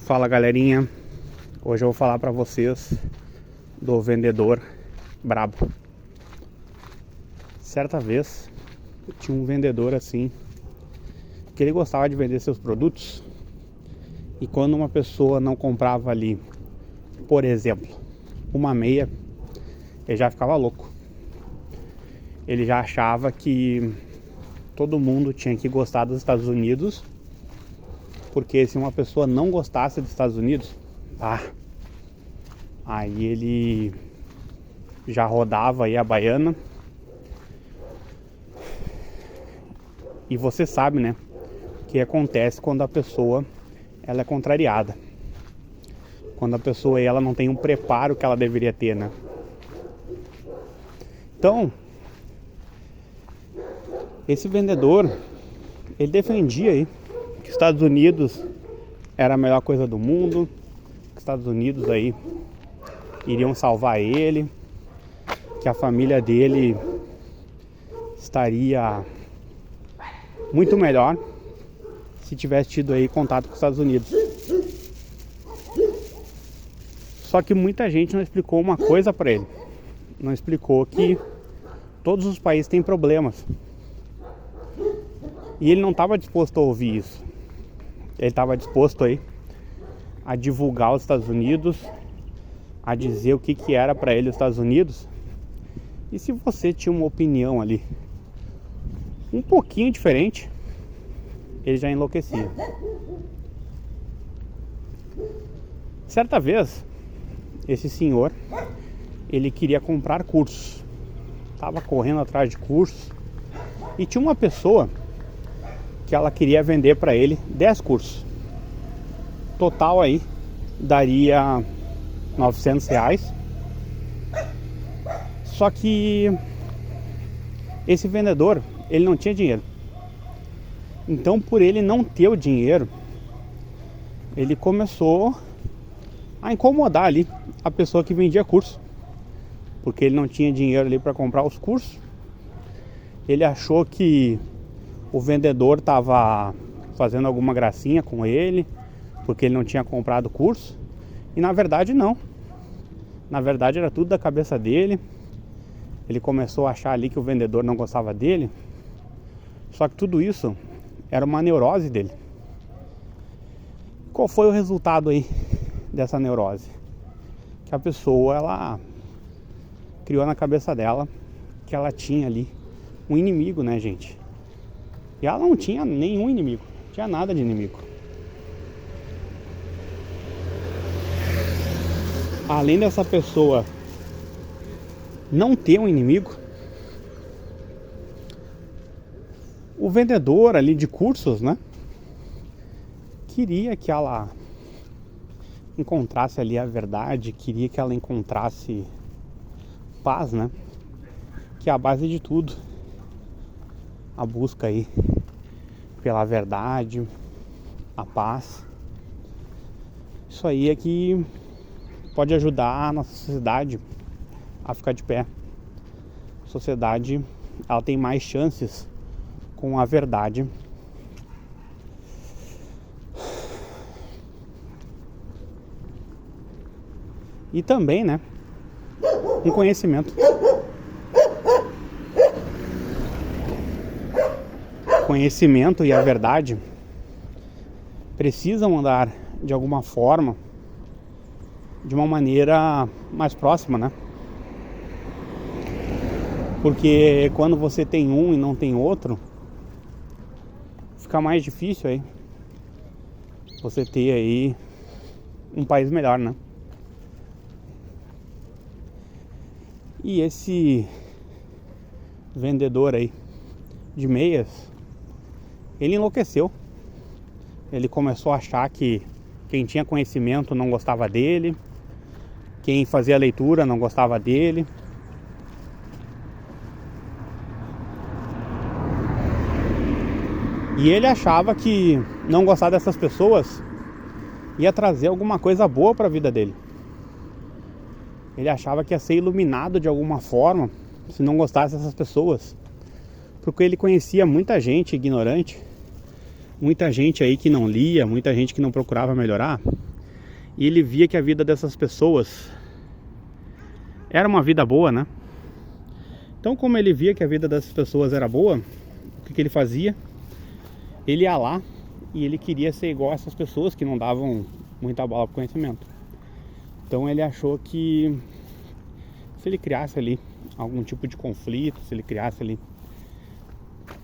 Fala galerinha, hoje eu vou falar pra vocês do vendedor brabo. Certa vez tinha um vendedor assim, que ele gostava de vender seus produtos, e quando uma pessoa não comprava ali, por exemplo, uma meia, ele já ficava louco. Ele já achava que todo mundo tinha que gostar dos Estados Unidos, porque se uma pessoa não gostasse dos Estados Unidos, aí ele já rodava aí a baiana. E você sabe, né, o que acontece quando a pessoa ela é contrariada, quando a pessoa ela não tem um preparo que ela deveria ter, né? Então, esse vendedor, ele defendia aí que os Estados Unidos era a melhor coisa do mundo, que os Estados Unidos aí iriam salvar ele, que a família dele estaria muito melhor se tivesse tido aí contato com os Estados Unidos. Só que muita gente não explicou uma coisa para ele. Não explicou que todos os países têm problemas. E ele não estava disposto a ouvir isso. Ele estava disposto aí a divulgar os Estados Unidos, a dizer o que era para ele os Estados Unidos. E se você tinha uma opinião ali um pouquinho diferente, ele já enlouquecia. Certa vez, esse senhor, ele queria comprar cursos. Estava correndo atrás de cursos. E tinha uma pessoa que ela queria vender para ele 10 cursos. Total aí daria R$900. Só que esse vendedor, ele não tinha dinheiro. Então, por ele não ter o dinheiro, ele começou a incomodar ali a pessoa que vendia curso, porque ele não tinha dinheiro ali para comprar os cursos. Ele achou que o vendedor estava fazendo alguma gracinha com ele, porque ele não tinha comprado o curso. E na verdade não. Na verdade era tudo da cabeça dele. Ele começou a achar ali que o vendedor não gostava dele. Só que tudo isso era uma neurose dele. Qual foi o resultado aí dessa neurose? Que a pessoa, ela criou na cabeça dela que ela tinha ali um inimigo, né, gente? E ela não tinha nenhum inimigo, não tinha nada de inimigo. Além dessa pessoa não ter um inimigo, o vendedor ali de cursos, né, queria que ela encontrasse ali a verdade, queria que ela encontrasse paz, né, que é a base de tudo. A busca aí pela verdade, a paz. Isso aí é que pode ajudar a nossa sociedade a ficar de pé. A sociedade, ela tem mais chances com a verdade. E também, né, um conhecimento. Conhecimento e a verdade precisam andar de alguma forma, de uma maneira mais próxima, né? Porque quando você tem um e não tem outro, fica mais difícil aí você ter aí um país melhor, né? E esse vendedor aí de meias, ele enlouqueceu. Ele começou a achar que quem tinha conhecimento não gostava dele, quem fazia leitura não gostava dele. E ele achava que não gostar dessas pessoas ia trazer alguma coisa boa para a vida dele. Ele achava que ia ser iluminado de alguma forma se não gostasse dessas pessoas, porque ele conhecia muita gente ignorante, muita gente aí que não lia, muita gente que não procurava melhorar, E ele via que a vida dessas pessoas era uma vida boa, né? Então, como ele via que a vida dessas pessoas era boa, o que ele fazia? Ele ia lá e ele queria ser igual a essas pessoas que não davam muita bola para o conhecimento. Então ele achou que se ele criasse ali algum tipo de conflito, se ele criasse ali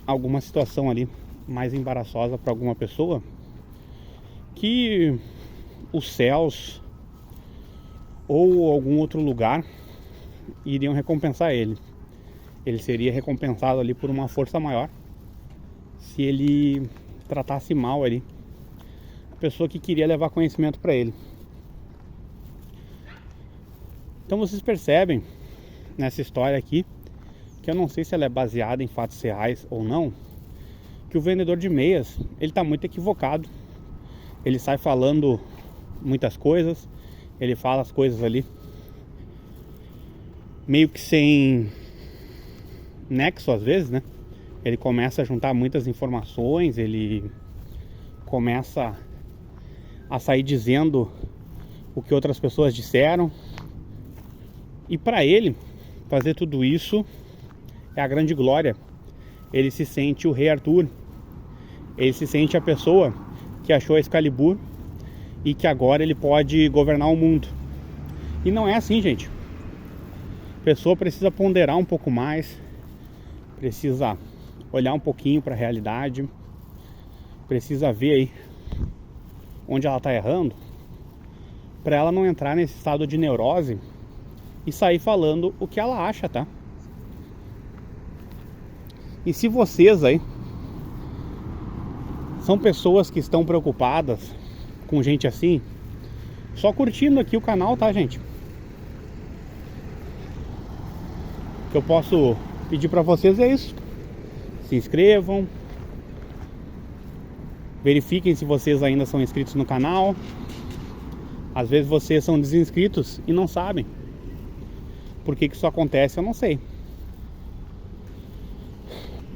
alguma situação ali mais embaraçosa para alguma pessoa, que os céus ou algum outro lugar iriam recompensar ele. Ele seria recompensado ali por uma força maior se ele tratasse mal ali a pessoa que queria levar conhecimento para ele. Então vocês percebem nessa história aqui, que eu não sei se ela é baseada em fatos reais ou não, que o vendedor de meias, ele está muito equivocado. Ele sai falando muitas coisas, ele fala as coisas ali meio que sem nexo às vezes, né? Ele começa a juntar muitas informações, ele começa a sair dizendo o que outras pessoas disseram. E para ele fazer tudo isso é a grande glória. Ele se sente o rei Arthur. Ele se sente a pessoa que achou a Excalibur e que agora ele pode governar o mundo. E não é assim, gente. A pessoa precisa ponderar um pouco mais, precisa olhar um pouquinho para a realidade, precisa ver aí onde ela está errando, para ela não entrar nesse estado de neurose e sair falando o que ela acha, tá? E se vocês aí são pessoas que estão preocupadas com gente assim, só curtindo aqui o canal, tá, gente? O que eu posso pedir pra vocês é isso: se inscrevam, verifiquem se vocês ainda são inscritos no canal. Às vezes vocês são desinscritos e não sabem. Por que isso acontece, eu não sei.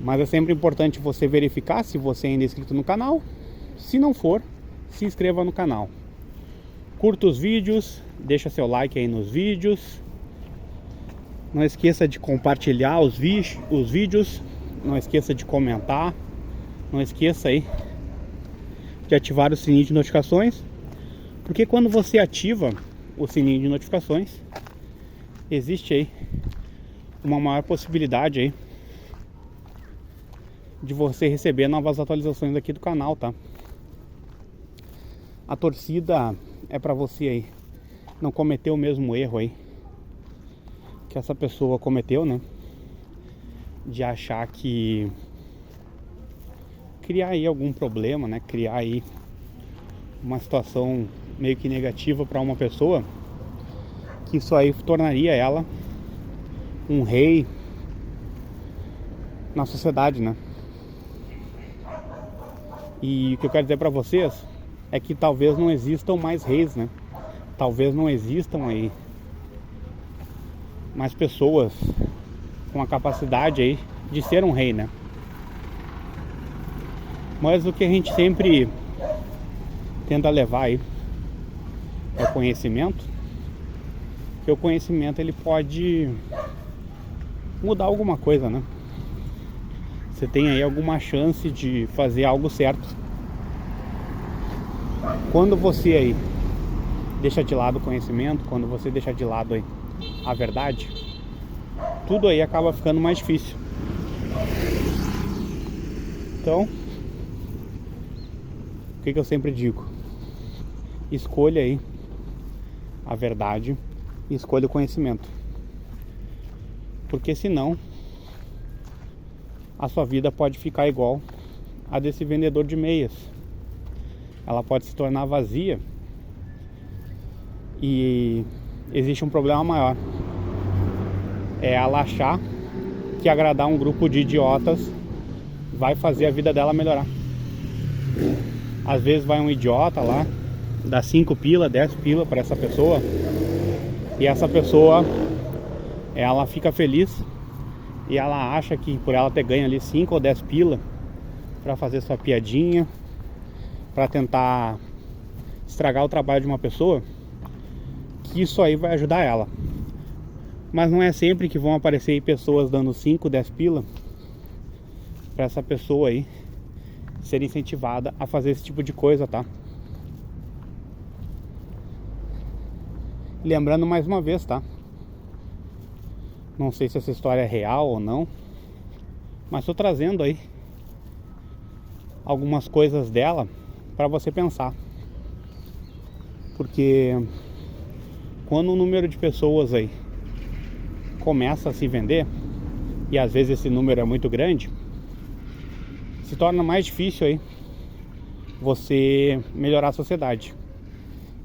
Mas é sempre importante você verificar se você ainda é inscrito no canal. Se não for, se inscreva no canal. Curta os vídeos, deixa seu like aí nos vídeos. Não esqueça de compartilhar os vídeos. Não esqueça de comentar. Não esqueça aí de ativar o sininho de notificações. Porque quando você ativa o sininho de notificações, existe aí uma maior possibilidade aí de você receber novas atualizações aqui do canal, tá? A torcida é pra você aí não cometer o mesmo erro aí que essa pessoa cometeu, né? De achar que criar aí algum problema, né? Criar aí uma situação meio que negativa para uma pessoa, que isso aí tornaria ela um rei na sociedade, né? E o que eu quero dizer para vocês é que talvez não existam mais reis, né? Talvez não existam aí mais pessoas com a capacidade aí de ser um rei, né? Mas o que a gente sempre tenta levar aí é o conhecimento. Que o conhecimento ele pode mudar alguma coisa, né? Você tem aí alguma chance de fazer algo certo. Quando você aí deixa de lado o conhecimento, quando você deixa de lado aí a verdade, tudo aí acaba ficando mais difícil. Então, o que eu sempre digo? Escolha aí a verdade e escolha o conhecimento. Porque senão a sua vida pode ficar igual a desse vendedor de meias. Ela pode se tornar vazia. E existe um problema maior. É ela achar que agradar um grupo de idiotas vai fazer a vida dela melhorar. Às vezes vai um idiota lá, dá 5 pila, 10 pila para essa pessoa, e essa pessoa, ela fica feliz e ela acha que por ela ter ganho ali 5 ou 10 pila para fazer sua piadinha, para tentar estragar o trabalho de uma pessoa, que isso aí vai ajudar ela. Mas não é sempre que vão aparecer aí pessoas dando 5, 10 pila pra essa pessoa aí ser incentivada a fazer esse tipo de coisa, tá? Lembrando mais uma vez, tá? Não sei se essa história é real ou não, mas tô trazendo aí algumas coisas dela pra você pensar. Porque quando o número de pessoas aí começa a se vender, e às vezes esse número é muito grande, se torna mais difícil aí você melhorar a sociedade.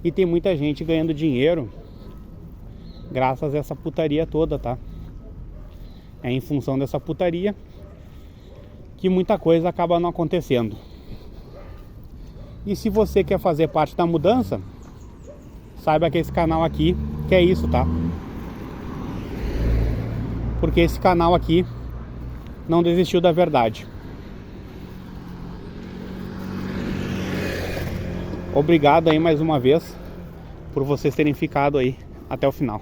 E tem muita gente ganhando dinheiro graças a essa putaria toda, tá? É em função dessa putaria que muita coisa acaba não acontecendo. E se você quer fazer parte da mudança, saiba que esse canal aqui que é isso, tá? Porque esse canal aqui não desistiu da verdade. Obrigado aí mais uma vez por vocês terem ficado aí até o final.